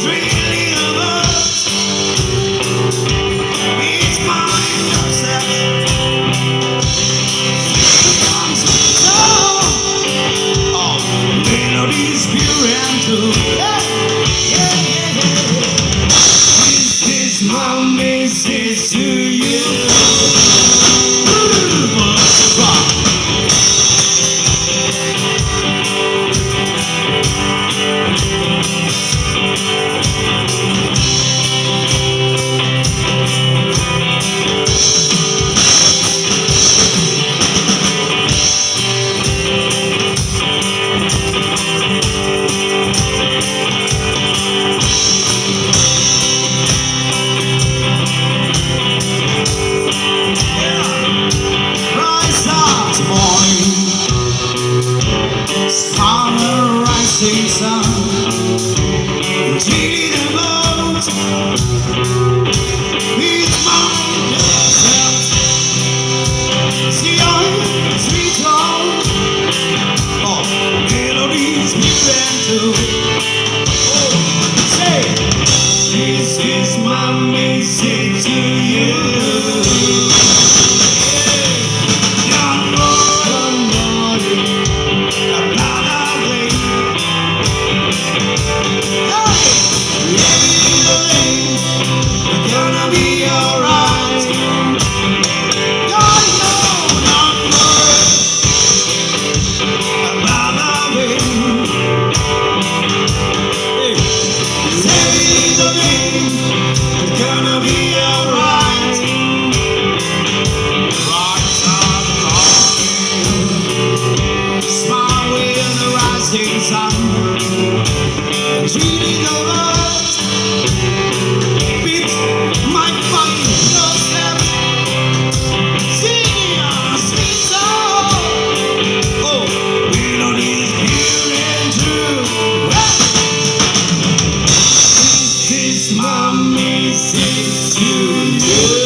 dreaming of us. It's my concept. Oh, melodies pure and true. Yeah, yeah, yeah, yeah. This is my message to you. Rising sun, cheating the boat. It's my desert. See your sweet song. Oh, melodies pure and true. Oh, say, this is my message to you. Dreaming of us, beat my fucking doorstep, singing a sweet song. Oh, melodies pure and true. This is my message to you.